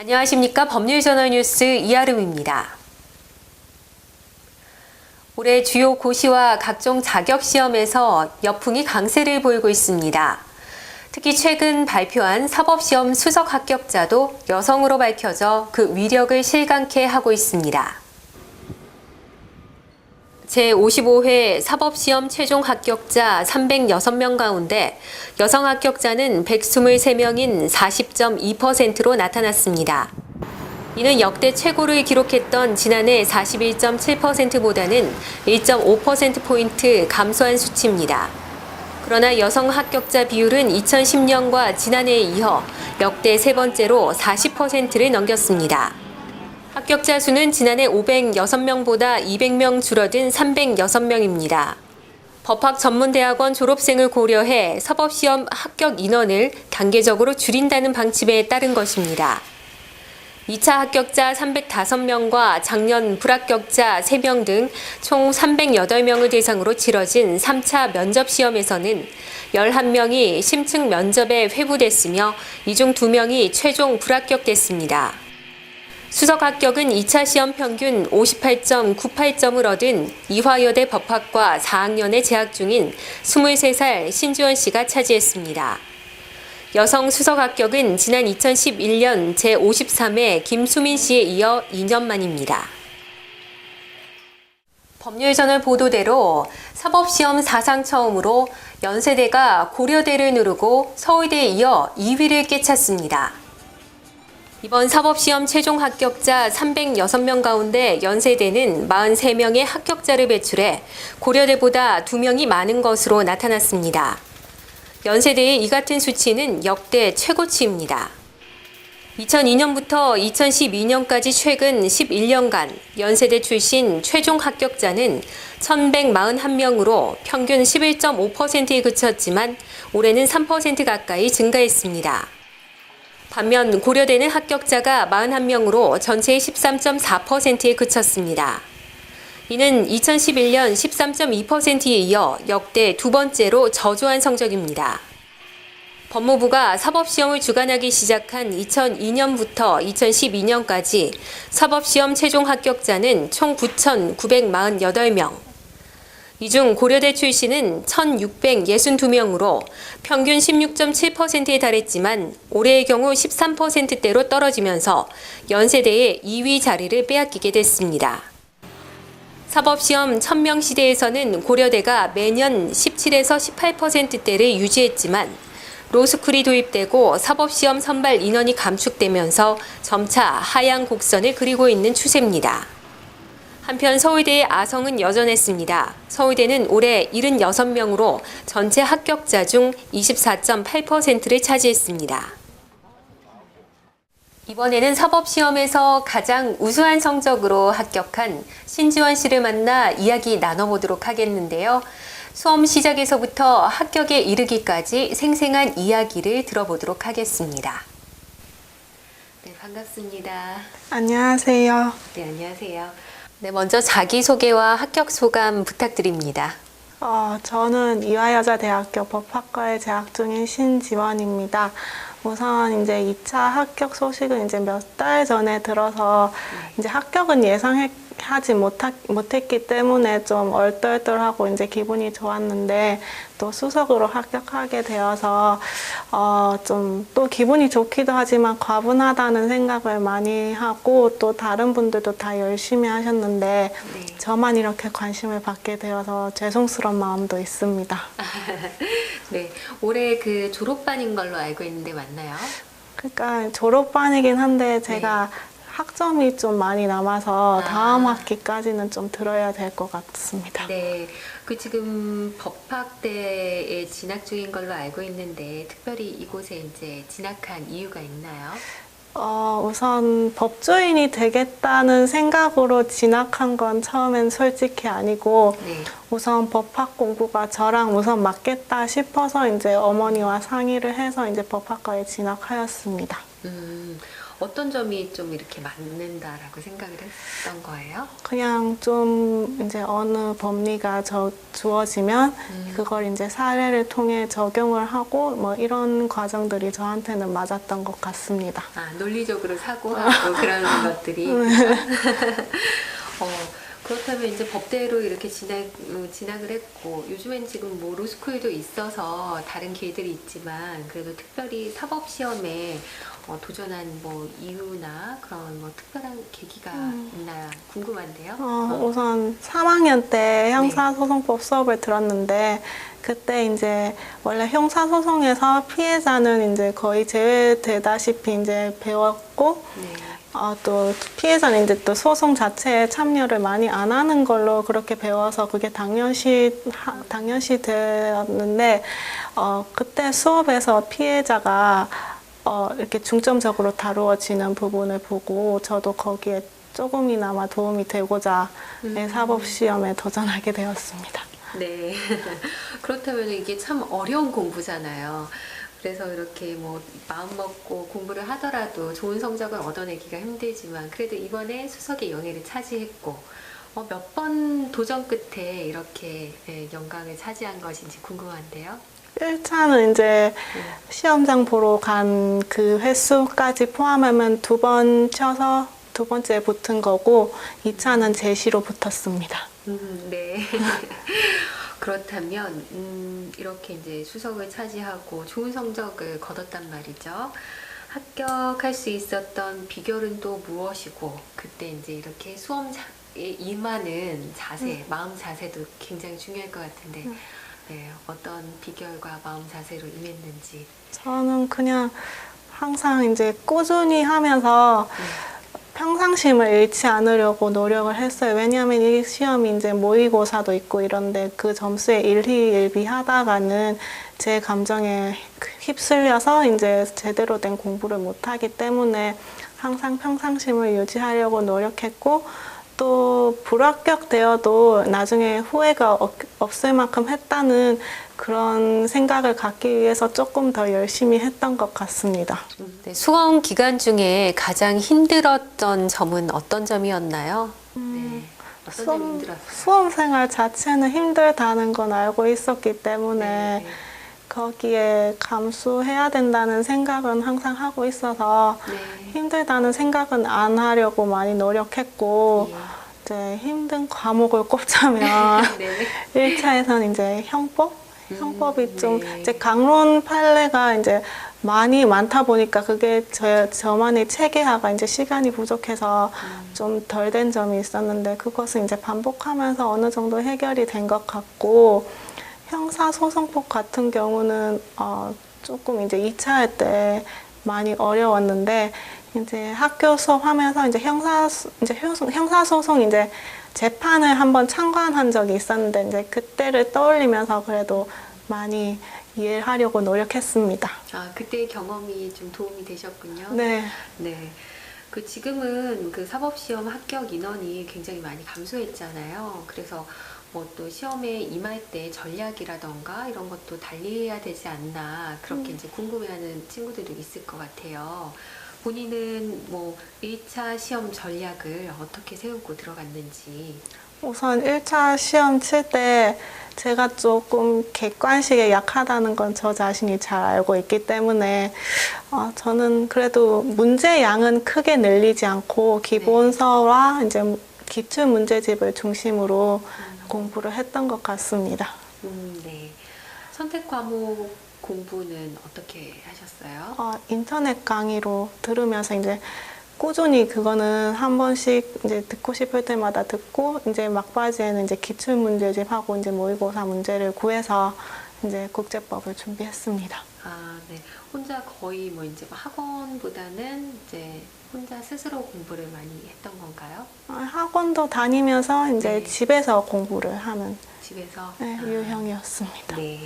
안녕하십니까. 법률저널뉴스 이아름입니다. 올해 주요 고시와 각종 자격시험에서 역풍이 강세를 보이고 있습니다. 특히 최근 발표한 사법시험 수석 합격자도 여성으로 밝혀져 그 위력을 실감케 하고 있습니다. 제55회 사법시험 최종 합격자 306명 가운데 여성 합격자는 123명인 40.2%로 나타났습니다. 이는 역대 최고를 기록했던 지난해 41.7%보다는 1.5%포인트 감소한 수치입니다. 그러나 여성 합격자 비율은 2010년과 지난해에 이어 역대 세 번째로 40%를 넘겼습니다. 합격자 수는 지난해 506명보다 200명 줄어든 306명입니다. 법학전문대학원 졸업생을 고려해 사법시험 합격 인원을 단계적으로 줄인다는 방침에 따른 것입니다. 2차 합격자 305명과 작년 불합격자 3명 등 총 308명을 대상으로 치러진 3차 면접시험에서는 11명이 심층 면접에 회부됐으며 이 중 2명이 최종 불합격됐습니다. 수석 합격은 2차 시험 평균 58.98점을 얻은 이화여대 법학과 4학년에 재학 중인 23살 신지원 씨가 차지했습니다. 여성 수석 합격은 지난 2011년 제53회 김수민 씨에 이어 2년 만입니다. 법률저널 보도대로 사법시험 사상 처음으로 연세대가 고려대를 누르고 서울대에 이어 2위를 꿰찼습니다. 이번 사법시험 최종 합격자 306명 가운데 연세대는 43명의 합격자를 배출해 고려대보다 2명이 많은 것으로 나타났습니다. 연세대의 이 같은 수치는 역대 최고치입니다. 2002년부터 2012년까지 최근 11년간 연세대 출신 최종 합격자는 1,141명으로 평균 11.5%에 그쳤지만 올해는 3% 가까이 증가했습니다. 반면 고려대는 합격자가 41명으로 전체의 13.4%에 그쳤습니다. 이는 2011년 13.2%에 이어 역대 두 번째로 저조한 성적입니다. 법무부가 사법시험을 주관하기 시작한 2002년부터 2012년까지 사법시험 최종 합격자는 총 9,948명, 이 중 고려대 출신은 1,662명으로 평균 16.7%에 달했지만 올해의 경우 13%대로 떨어지면서 연세대의 2위 자리를 빼앗기게 됐습니다. 사법시험 1000명 시대에서는 고려대가 매년 17에서 18%대를 유지했지만 로스쿨이 도입되고 사법시험 선발 인원이 감축되면서 점차 하향 곡선을 그리고 있는 추세입니다. 한편 서울대의 아성은 여전했습니다. 서울대는 올해 76명으로 전체 합격자 중 24.8%를 차지했습니다. 이번에는 사법시험에서 가장 우수한 성적으로 합격한 신지원 씨를 만나 이야기 나눠보도록 하겠는데요. 수험 시작에서부터 합격에 이르기까지 생생한 이야기를 들어보도록 하겠습니다. 네, 반갑습니다. 안녕하세요. 네, 안녕하세요. 네, 먼저 자기소개와 합격 소감 부탁드립니다. 저는 이화여자대학교 법학과에 재학 중인 신지원입니다. 우선 이제 2차 합격 소식은 이제 몇 달 전에 들어서 이제 합격은 예상하지 못했기 때문에 좀 얼떨떨하고 이제 기분이 좋았는데 또 수석으로 합격하게 되어서 좀 또 기분이 좋기도 하지만 과분하다는 생각을 많이 하고 또 다른 분들도 다 열심히 하셨는데 네. 저만 이렇게 관심을 받게 되어서 죄송스러운 마음도 있습니다. 네, 올해 그 졸업반인 걸로 알고 있는데 맞나요? 그러니까 졸업반이긴 한데 제가 학점이 좀 많이 남아서 다음 학기까지는 좀 들어야 될 것 같습니다. 네, 그 지금 법학대에 진학 중인 걸로 알고 있는데 특별히 이곳에 이제 진학한 이유가 있나요? 우선 법조인이 되겠다는 생각으로 진학한 건 처음엔 솔직히 아니고 네. 우선 법학 공부가 저랑 우선 맞겠다 싶어서 이제 어머니와 상의를 해서 이제 법학과에 진학하였습니다. 어떤 점이 좀 이렇게 맞는다라고 생각을 했던 거예요? 그냥 좀 이제 어느 법리가 주어지면 그걸 이제 사례를 통해 적용을 하고 뭐 이런 과정들이 저한테는 맞았던 것 같습니다. 아, 논리적으로 사고하고 그런 것들이. 그렇다면 이제 법대로 이렇게 진학을 했고, 요즘엔 지금 뭐 로스쿨도 있어서 다른 길들이 있지만, 그래도 특별히 사법시험에 도전한 뭐 이유나 그런 뭐 특별한 계기가 있나 궁금한데요. 우선 3학년 때 형사소송법 수업을 들었는데 그때 이제 원래 형사소송에서 피해자는 이제 거의 제외되다시피 이제 배웠고 네. 또 피해자는 이제 또 소송 자체에 참여를 많이 안 하는 걸로 그렇게 배워서 그게 당연시 되었는데 그때 수업에서 피해자가 이렇게 중점적으로 다루어지는 부분을 보고 저도 거기에 조금이나마 도움이 되고자 사법시험에 도전하게 되었습니다. 네. 그렇다면 이게 참 어려운 공부잖아요. 그래서 이렇게 뭐 마음 먹고 공부를 하더라도 좋은 성적을 얻어내기가 힘들지만 그래도 이번에 수석의 영예를 차지했고 몇 번 도전 끝에 이렇게 영광을 차지한 것인지 궁금한데요. 1차는 이제 시험장 보러 간 그 횟수까지 포함하면 2번 쳐서 2번째 붙은 거고 2차는 제시로 붙었습니다. 네. 그렇다면 이렇게 이제 수석을 차지하고 좋은 성적을 거뒀단 말이죠. 합격할 수 있었던 비결은 또 무엇이고 그때 이제 이렇게 수험에 임하는 자세, 마음 자세도 굉장히 중요할 것 같은데 네, 어떤 비결과 마음 자세로 임했는지. 저는 그냥 항상 이제 꾸준히 하면서 평상심을 잃지 않으려고 노력을 했어요. 왜냐하면 이 시험이 이제 모의고사도 있고 이런데 그 점수에 일희일비하다가는 제 감정에 휩쓸려서 이제 제대로 된 공부를 못하기 때문에 항상 평상심을 유지하려고 노력했고 또 불합격되어도 나중에 후회가 없을 만큼 했다는 그런 생각을 갖기 위해서 조금 더 열심히 했던 것 같습니다. 네, 수험 기간 중에 가장 힘들었던 점은 어떤 점이었나요? 네, 어떤 점이 힘들었어요? 수험 생활 자체는 힘들다는 건 알고 있었기 때문에 네. 거기에 감수해야 된다는 생각은 항상 하고 있어서 네. 힘들다는 생각은 안 하려고 많이 노력했고 예. 이제 힘든 과목을 꼽자면 네. 1차에서는 이제 형법이 좀 네. 이제 강론 판례가 이제 많다 보니까 그게 저만의 체계화가 이제 시간이 부족해서 좀 덜 된 점이 있었는데 그것은 이제 반복하면서 어느 정도 해결이 된 것 같고 형사소송법 같은 경우는 조금 이제 2차 때 많이 어려웠는데 이제 학교 수업하면서 이제 형사소송 이제 재판을 한번 참관한 적이 있었는데 이제 그때를 떠올리면서 그래도 많이 이해하려고 노력했습니다. 아, 그때의 경험이 좀 도움이 되셨군요. 네. 네. 그 지금은 그 사법시험 합격 인원이 굉장히 많이 감소했잖아요. 그래서 뭐 또 시험에 임할 때 전략이라던가 이런 것도 달리해야 되지 않나 그렇게 이제 궁금해하는 친구들도 있을 것 같아요. 본인은 뭐 1차 시험 전략을 어떻게 세우고 들어갔는지. 우선 1차 시험 칠 때 제가 조금 객관식에 약하다는 건 저 자신이 잘 알고 있기 때문에 저는 그래도 문제 양은 크게 늘리지 않고 기본서와 이제 기출 문제집을 중심으로 공부를 했던 것 같습니다. 네. 선택 과목 공부는 어떻게 하셨어요? 인터넷 강의로 들으면서 이제 꾸준히 그거는 한 번씩 이제 듣고 싶을 때마다 듣고 이제 막바지에는 이제 기출 문제집하고 이제 모의고사 문제를 구해서 이제 국제법을 준비했습니다. 아, 네. 혼자 거의 뭐 이제 학원보다는 이제 혼자 스스로 공부를 많이 했던 건가요? 학원도 다니면서 이제 네. 집에서 공부를 하는 집에서? 유형이었습니다. 네.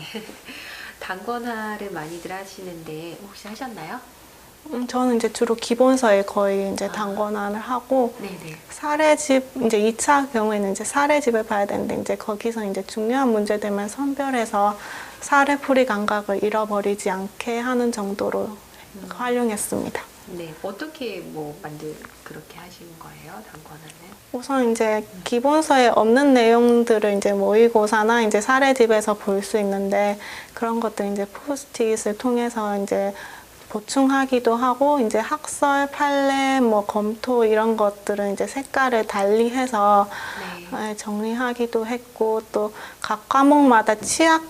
단권화를 많이들 하시는데 혹시 하셨나요? 저는 이제 주로 기본서에 거의 이제 단권화를 하고 네네. 사례집 이제 2차 경우에는 이제 사례집을 봐야 되는데 이제 거기서 이제 중요한 문제들만 선별해서 사례풀이 감각을 잃어버리지 않게 하는 정도로 활용했습니다. 네, 어떻게 뭐 그렇게 하신 거예요, 단권화는? 우선 이제 기본서에 없는 내용들을 이제 모의고사나 이제 사례집에서 볼 수 있는데 그런 것들 이제 포스트잇을 통해서 이제 보충하기도 하고 이제 학설, 판례, 뭐 검토 이런 것들은 이제 색깔을 달리해서 네. 정리하기도 했고 또 각 과목마다 취약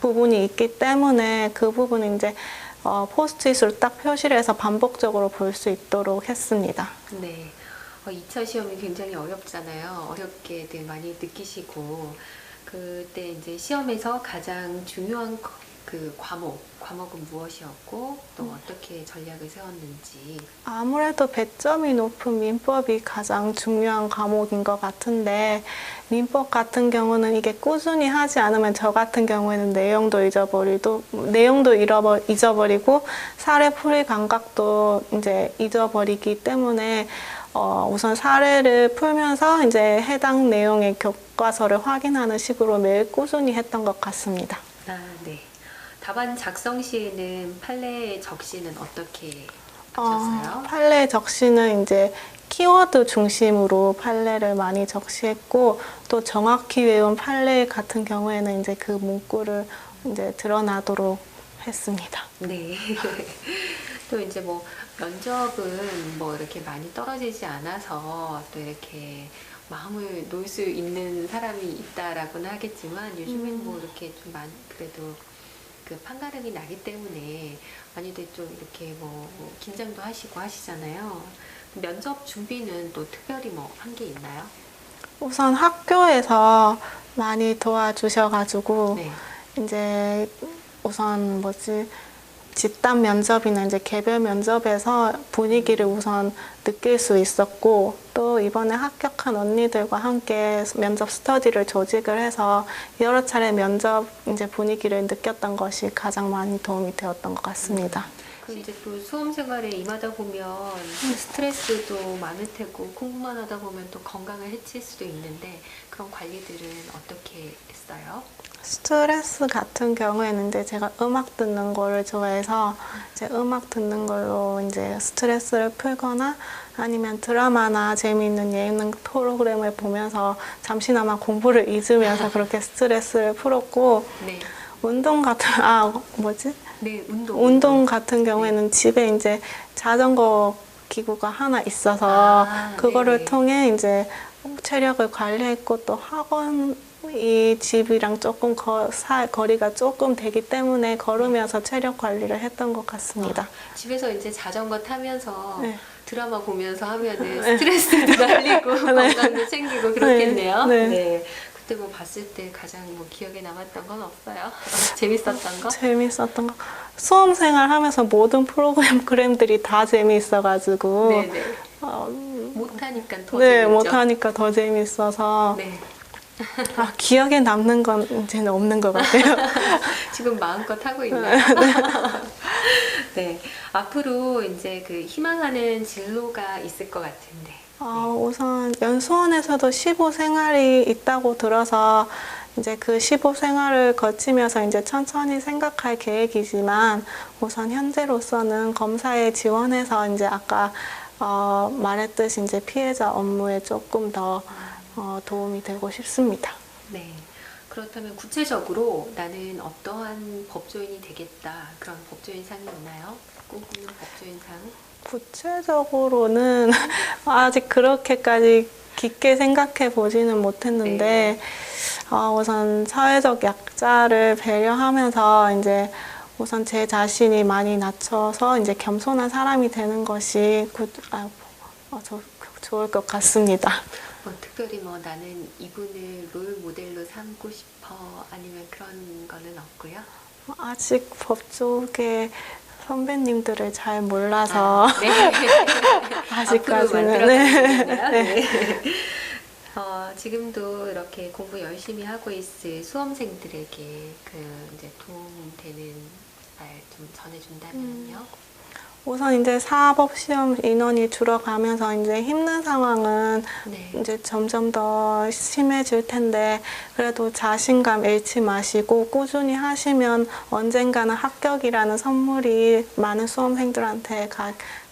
부분이 있기 때문에 그 부분은 이제 포스트잇으로 딱 표시를 해서 반복적으로 볼 수 있도록 했습니다. 네. 2차 시험이 굉장히 어렵잖아요. 어렵게들 많이 느끼시고, 그때 이제 시험에서 가장 중요한 그 과목은 무엇이었고, 또 어떻게 전략을 세웠는지. 아무래도 배점이 높은 민법이 가장 중요한 과목인 것 같은데 민법 같은 경우는 이게 꾸준히 하지 않으면 저 같은 경우에는 내용도 잊어버리고 사례 풀이 감각도 이제 잊어버리기 때문에 우선 사례를 풀면서 이제 해당 내용의 교과서를 확인하는 식으로 매일 꾸준히 했던 것 같습니다. 아, 네. 답안 작성 시에는 판례 적시는 어떻게 하셨어요? 판례 적시는 이제 키워드 중심으로 판례를 많이 적시했고 또 정확히 외운 판례 같은 경우에는 이제 그 문구를 이제 드러나도록 했습니다. 네. 또 이제 뭐 면접은 뭐 이렇게 많이 떨어지지 않아서 또 이렇게 마음을 놓을 수 있는 사람이 있다라고는 하겠지만 요즘엔 뭐 이렇게 좀 그래도 그 판가름이 나기 때문에 많이들 좀 이렇게 뭐 긴장도 하시고 하시잖아요. 면접 준비는 또 특별히 뭐 한 게 있나요? 우선 학교에서 많이 도와주셔가지고 네. 이제 우선 집단 면접이나 이제 개별 면접에서 분위기를 우선 느낄 수 있었고 또 이번에 합격한 언니들과 함께 면접 스터디를 조직을 해서 여러 차례 면접 이제 분위기를 느꼈던 것이 가장 많이 도움이 되었던 것 같습니다. 그 이제 또 수험 생활에 임하다 보면 스트레스도 많을 테고 공부만 하다 보면 또 건강을 해칠 수도 있는데 그런 관리들은 어떻게 했어요? 스트레스 같은 경우에는 이제 제가 음악 듣는 거를 좋아해서 이제 음악 듣는 걸로 이제 스트레스를 풀거나 아니면 드라마나 재미있는 예능 프로그램을 보면서 잠시나마 공부를 잊으면서 그렇게 스트레스를 풀었고 네. 운동 같은 네, 운동 같은 경우에는 집에 이제 자전거 기구가 하나 있어서 그거를 네네. 통해 이제 체력을 관리했고 또 학원이 집이랑 조금 거리가 조금 되기 때문에 걸으면서 체력 관리를 했던 것 같습니다. 집에서 이제 자전거 타면서 네. 드라마 보면서 하면은 스트레스도 날리고 건강도 챙기고 그렇겠네요. 네. 네. 그때 뭐 봤을 때 가장 뭐 기억에 남았던 건 없어요? 재밌었던 거? 재밌었던 거. 수험 생활 하면서 모든 프로그램들이 다 재미있어가지고 네네. 못하니까 더 네, 재밌죠. 못하니까 더 재밌어서 네. 기억에 남는 건 이제는 없는 것 같아요. 지금 마음껏 하고 있나요? 네. 앞으로 이제 그 희망하는 진로가 있을 것 같은데. 우선 연수원에서도 15 생활이 있다고 들어서 이제 그 15 생활을 거치면서 이제 천천히 생각할 계획이지만 우선 현재로서는 검사에 지원해서 이제 아까 말했듯이 이제 피해자 업무에 조금 더 도움이 되고 싶습니다. 네. 그렇다면 구체적으로 나는 어떠한 법조인이 되겠다. 그런 법조인상이 있나요? 꿈꾸는 법조인상? 구체적으로는 아직 그렇게까지 깊게 생각해 보지는 못했는데, 우선 사회적 약자를 배려하면서 이제 우선 제 자신이 많이 낮춰서 이제 겸손한 사람이 되는 것이 좋을 것 같습니다. 특별히 뭐 나는 이분을 롤 모델로 삼고 싶어 아니면 그런 거는 없고요. 아직 법조계 선배님들을 잘 몰라서 네. 아직까지는 네. 지금도 이렇게 공부 열심히 하고 있을 수험생들에게 그 이제 도움되는 말 좀 전해준다면요. 우선 이제 사법시험 인원이 줄어가면서 이제 힘든 상황은 네. 이제 점점 더 심해질 텐데 그래도 자신감 잃지 마시고 꾸준히 하시면 언젠가는 합격이라는 선물이 많은 수험생들한테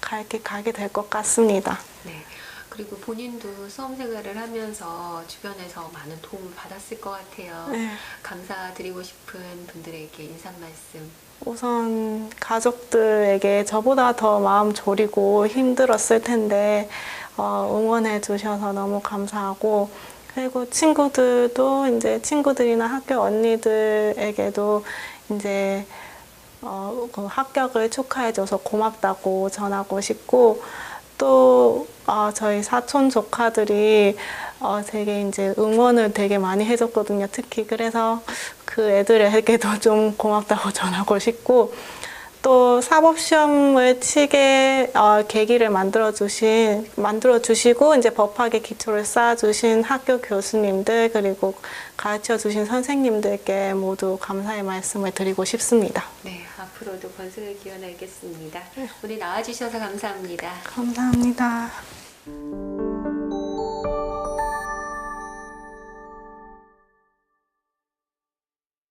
가게 될 것 같습니다. 네. 그리고 본인도 수험 생활을 하면서 주변에서 많은 도움을 받았을 것 같아요. 네. 감사드리고 싶은 분들에게 인사 말씀. 우선 가족들에게 저보다 더 마음 졸이고 힘들었을 텐데 응원해 주셔서 너무 감사하고 그리고 친구들도 이제 친구들이나 학교 언니들에게도 이제 그 합격을 축하해줘서 고맙다고 전하고 싶고 또 저희 사촌 조카들이 되게 이제 응원을 되게 많이 해줬거든요. 특히 그래서 그 애들에게도 좀 고맙다고 전하고 싶고 또 사법시험을 치게 계기를 만들어 주시고 이제 법학의 기초를 쌓아주신 학교 교수님들 그리고 가르쳐 주신 선생님들께 모두 감사의 말씀을 드리고 싶습니다. 네, 앞으로도 건승을 기원하겠습니다. 오늘 나와주셔서 감사합니다. 감사합니다.